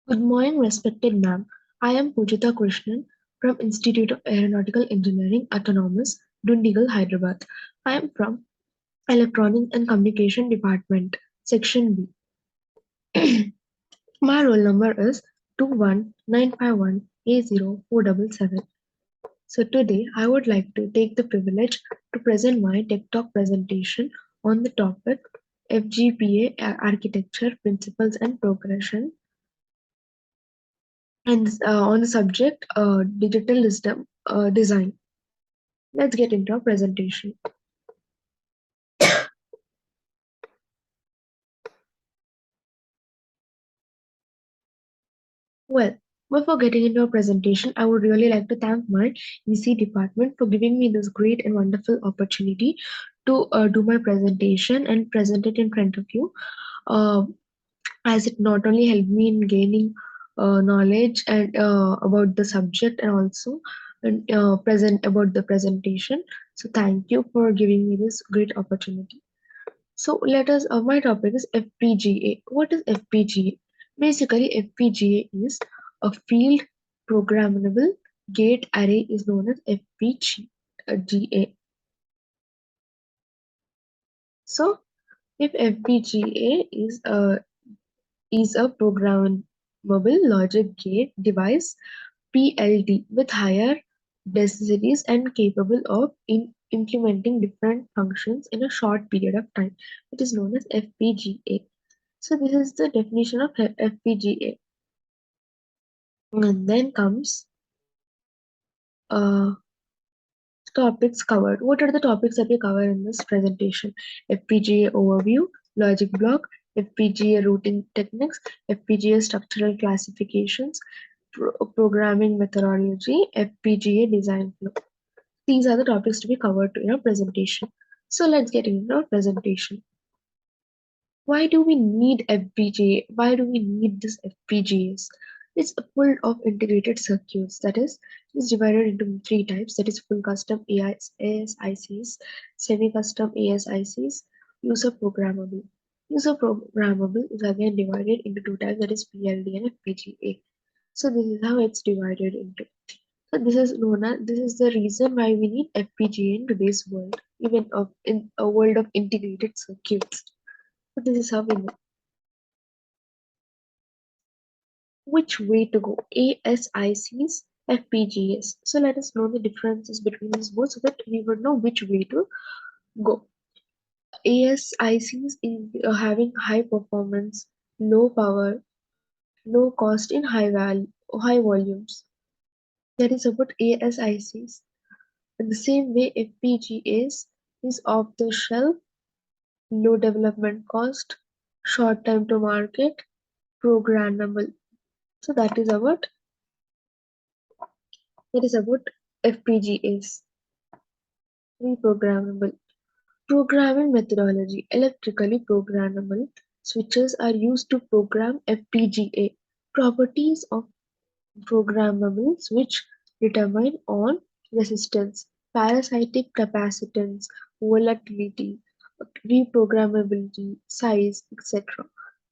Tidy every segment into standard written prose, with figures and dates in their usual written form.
Good morning, respected ma'am. I am Pujita Krishnan from Institute of Aeronautical Engineering, Autonomous, Dundigal, Hyderabad. I am from Electronics and Communication Department, Section B. My roll number is 21951A0477. So today I would like to take the privilege to present my Tech Talk presentation on the topic FGPA architecture, principles and progression, and on the subject digital design. Let's get into our presentation. Well, before getting into our presentation, I would really like to thank my EC department for giving me this great and wonderful opportunity to do my presentation and present it in front of you, uh, as it not only helped me in gaining knowledge and about the subject and also present about the presentation. So thank you for giving me this great opportunity. So let us, my topic is FPGA. What is FPGA? Basically, FPGA is a field programmable gate array is known as FPGA. So if FPGA is a programmable logic gate device PLD with higher densities and capable of implementing different functions in a short period of time. It is known as FPGA. So this is the definition of FPGA. And then comes uh, topics covered. What are the topics that we cover in this presentation? FPGA overview, logic block, FPGA routing techniques, FPGA structural classifications, programming methodology, FPGA design flow. These are the topics to be covered in our presentation. So let's get into our presentation. Why do we need FPGA? Why do we need this FPGAs? It's full of integrated circuits. That is, it's divided into three types. That is, full custom ASICs, semi-custom ASICs, user programmable. User programmable is again divided into two types. That is PLD and FPGA. So this is how it's divided into. So this is the reason why we need FPGA in today's world, even in a world of integrated circuits. So this is how we know which way to go. ASICs, FPGAs. So let us know the differences between these both so that we would know which way to go. ASICs is having high performance, low power, low cost in high volumes. That is about ASICs. In the same way, FPGAs is off the shelf, low development cost, short time to market, programmable. So that is about FPGAs, reprogrammable. Programming methodology. Electrically programmable switches are used to program FPGA. Properties of programmable switch determine on resistance, parasitic capacitance, volatility, reprogrammability, size, etc.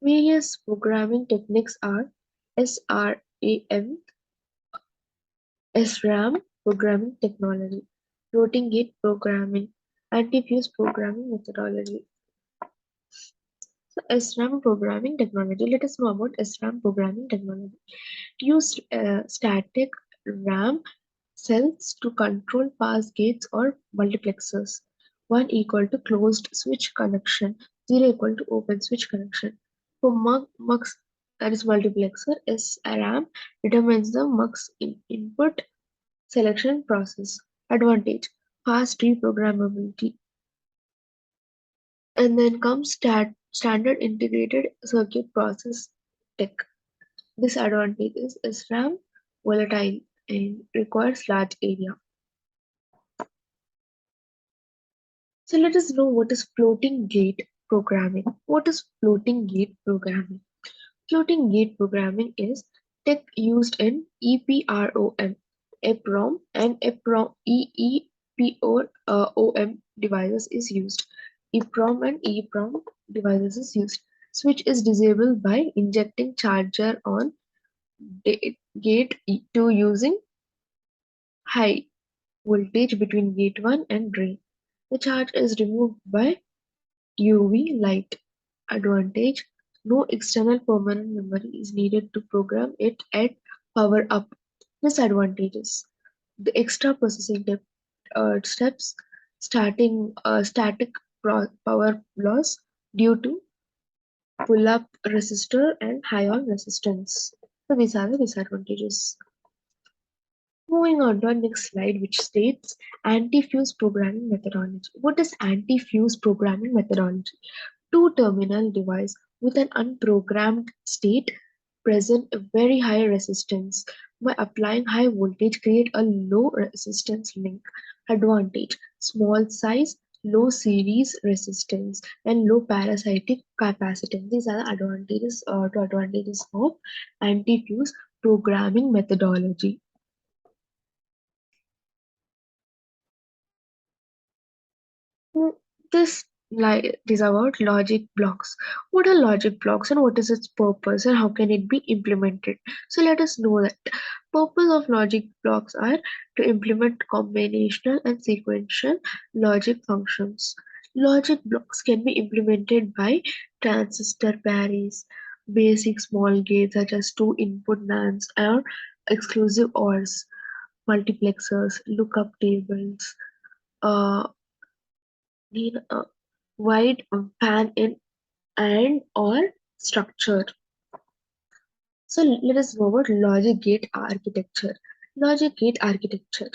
Various programming techniques are SRAM, SRAM programming technology, floating gate programming, anti-fuse programming methodology. So SRAM programming technology. Let us know about SRAM programming technology. Use static RAM cells to control pass gates or multiplexers. 1 equal to closed switch connection, 0 equal to open switch connection. For MUX, that is multiplexer, SRAM determines the MUX input selection process. Advantage: fast reprogrammability. And then comes standard integrated circuit process tech. Disadvantage is SRAM volatile and requires large area. So let us know what is floating gate programming. What is floating gate programming? Floating gate programming is tech used in EPROM, and EEPROM devices is used. EPROM and EEPROM devices is used. Switch is disabled by injecting charger on gate 2 using high voltage between gate 1 and drain. The charge is removed by UV light. Advantage: no external permanent memory is needed to program it at power up. Disadvantages: the extra processing steps, starting static power loss due to pull-up resistor and high-on resistance. So these are the disadvantages. Moving on to our next slide, which states anti-fuse programming methodology. What is anti-fuse programming methodology? Two-terminal device with an unprogrammed state present a very high resistance. By applying high voltage, create a low resistance link. Advantage: small size, low series resistance, and low parasitic capacitance. These are the advantages of anti-fuse programming methodology. Mm, This is about logic blocks. What are logic blocks and what is its purpose and how can it be implemented? So let us know that purpose of logic blocks are to implement combinational and sequential logic functions. Logic blocks can be implemented by transistor parries, basic small gates such as two input NANDs or exclusive ORs, multiplexers, lookup tables, uh, need a wide pan in and or structure. So let us go about logic gate architecture. Logic gate architecture.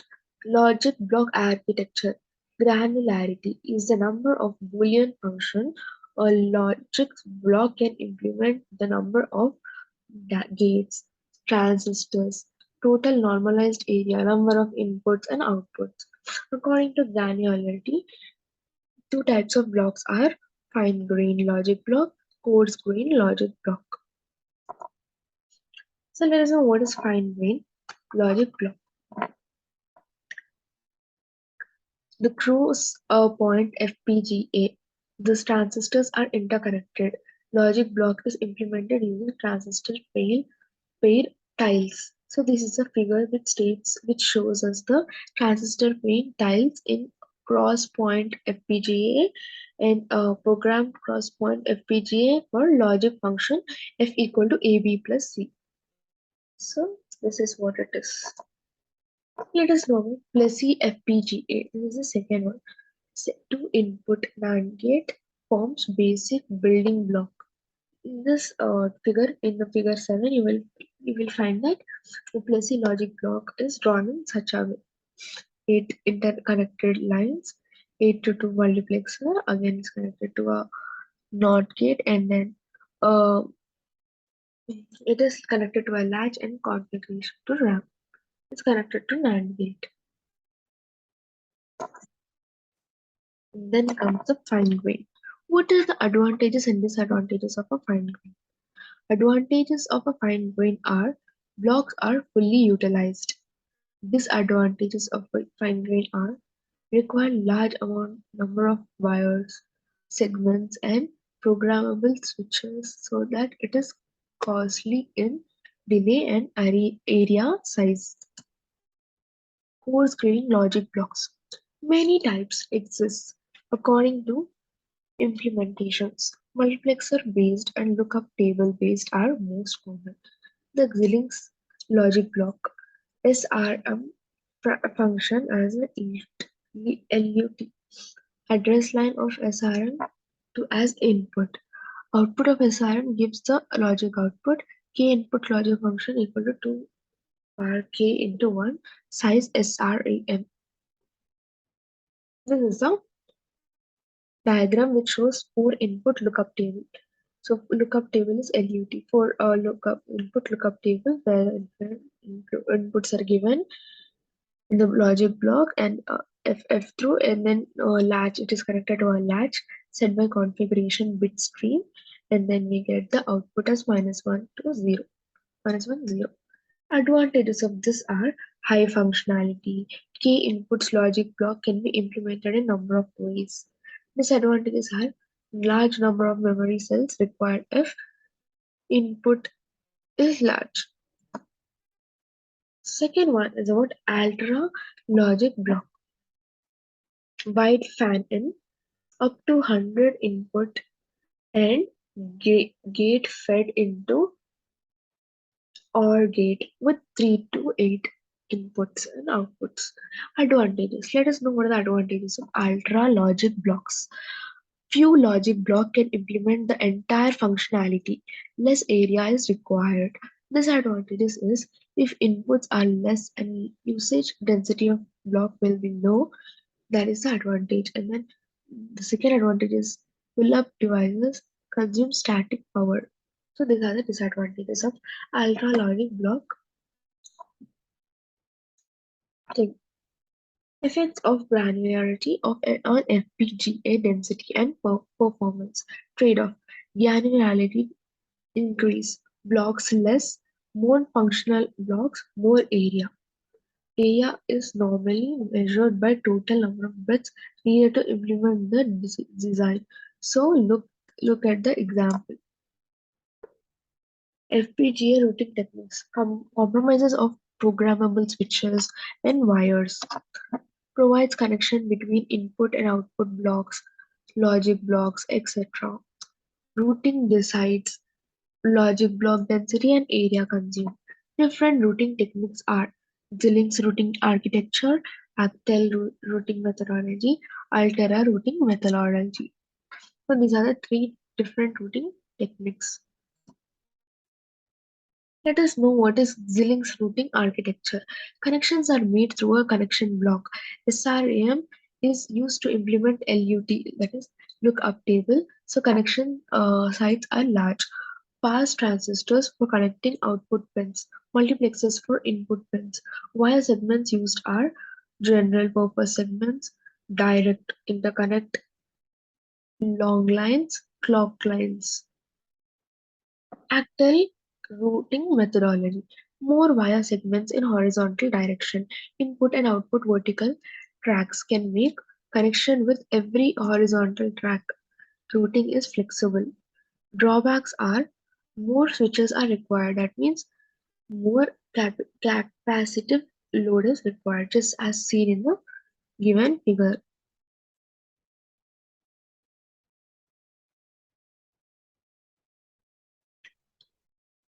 Logic block architecture. Granularity is the number of Boolean function a logic block can implement, the number of gates, transistors, total normalized area, number of inputs and outputs. According to granularity, two types of blocks are fine-grained logic block, coarse-grained logic block. So let us know what is fine-grained logic block. The cruise point FPGA. These transistors are interconnected. Logic block is implemented using transistor pair tiles. So this is a figure which shows us the transistor pair tiles in cross point FPGA and programmed cross point FPGA for logic function F equal to AB plus C. So this is what it is. Let us know about Plessey FPGA. This is the second one. Two input NAND gate forms basic building block. In this figure, in the figure 7, you will find that the Plessey logic block is drawn in such a way. 8 interconnected lines, 8 to 2 multiplexer again is connected to a NOT gate, and then uh, it is connected to a latch and configuration to RAM. It's connected to NAND gate. Then comes the fine grain. What are the advantages and disadvantages of a fine grain? Advantages of a fine grain are blocks are fully utilized. Disadvantages of a fine grain are require large number of wires, segments, and programmable switches so that it is costly in delay and area size. Coarse grain logic blocks. Many types exist according to implementations. Multiplexer-based and lookup table-based are most common. The Xilinx logic block (SRM) function as an LUT address line of SRM to as input. Output of SRM gives the logic output. K input logic function equal to 2 bar K into 1 size SRAM. This is the diagram which shows 4 input lookup table. So lookup table is LUT for lookup input lookup table where inputs are given in the logic block and FF through and then latch, it is connected to a latch set by configuration bit stream, and then we get the output as -1 to 0, -1 0. Advantages of this are high functionality. K inputs logic block can be implemented in a number of ways. Disadvantages are large number of memory cells required if input is large. Second one is about Ultra logic block. Wide fan in, up to 100 input and gate fed into OR gate with 3 to 8 inputs and outputs. Advantages. Let us know what are the advantages of ultra logic blocks. Few logic block can implement the entire functionality. Less area is required. Disadvantages is if inputs are less and usage density of block will be low, that is the advantage. And then the second advantage is pull-up devices consume static power. So these are the disadvantages of ultra logic block thing. Effects of granularity on FPGA density and performance. Trade-off. Granularity increase. Blocks less. More functional blocks, more area. Area is normally measured by total number of bits needed to implement the design. So look at the example. FPGA routing techniques compromises of programmable switches and wires, provides connection between input and output blocks, logic blocks, etc. Routing decides logic block density and area consumed. Different routing techniques are Xilinx routing architecture, Actel routing methodology, Altera routing methodology. So these are the three different routing techniques. Let us know what is Xilinx routing architecture. Connections are made through a connection block. SRAM is used to implement LUT, that is lookup table. So connection sites are large. Pass transistors for connecting output pins. Multiplexers for input pins. Wire segments used are general purpose segments, direct interconnect, long lines, clock lines. Actel routing methodology. More wire segments in horizontal direction. Input and output vertical tracks can make connection with every horizontal track. Routing is flexible. Drawbacks are more switches are required. That means more capacitive load is required, just as seen in the given figure.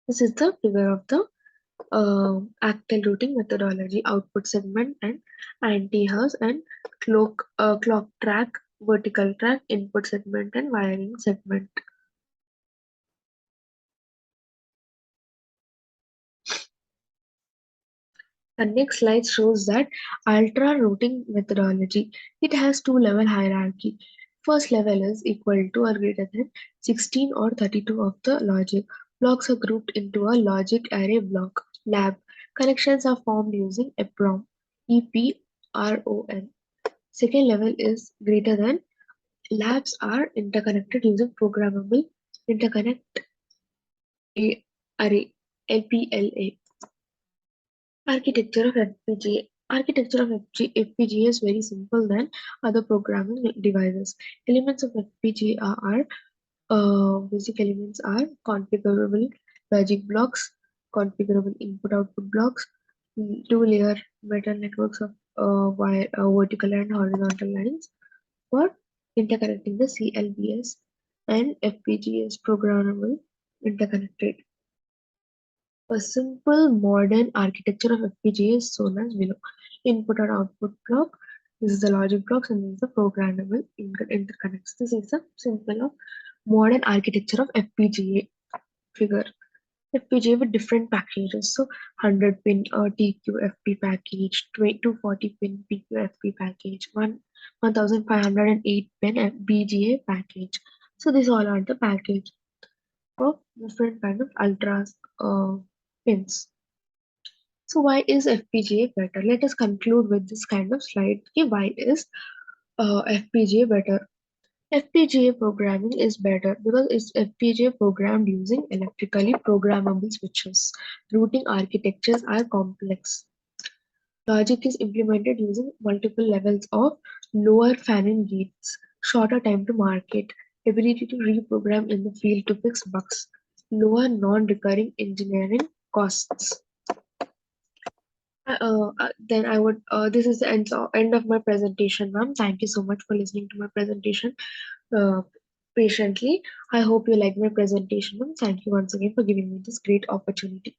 This is the figure of the Actel routing methodology, output segment and anti-house and clock track, vertical track, input segment and wiring segment. The next slide shows that ultra routing methodology. It has two-level hierarchy. First level is equal to or greater than 16 or 32 of the logic. Blocks are grouped into a logic array block. Lab. Connections are formed using EPROM. EPROM. Second level is greater than. Labs are interconnected using programmable interconnect array. LPLA. Architecture of FPGA. Architecture of FPGA is very simple than other programming devices. Elements of FPGA are basic elements are configurable logic blocks, configurable input-output blocks, two-layer metal networks of vertical and horizontal lines for interconnecting the CLBS and FPGAs programmable interconnected. A simple modern architecture of FPGA is shown as below. Input and output block. This is the logic blocks and this is the programmable interconnects. This is the simple of modern architecture of FPGA figure. FPGA with different packages. So 100 pin TQFP package, 240 pin PQFP package, 1508 pin BGA package. So these all are the package of different kind of ultras pins. So why is FPGA better? Let us conclude with this kind of slide. Okay, why is FPGA better? FPGA programming is better because it's FPGA programmed using electrically programmable switches. Routing architectures are complex. Logic is implemented using multiple levels of lower fan-in gates, shorter time to market, ability to reprogram in the field to fix bugs, lower non-recurring engineering costs. Then I would, this is the end of my presentation, ma'am. Thank you so much for listening to my presentation uh, patiently. I hope you like my presentation, ma'am. Thank you once again for giving me this great opportunity.